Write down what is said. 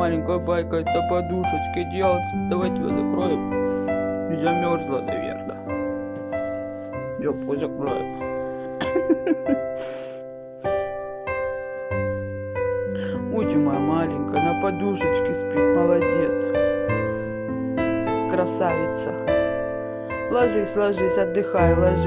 маленькая байка, это подушечки делать. Давайте его закроем. И замерзла, наверное. Жопку закроем. Ой, ты моя маленькая, на подушечке спит, молодец. Красавица. Ложись, ложись, отдыхай, ложись.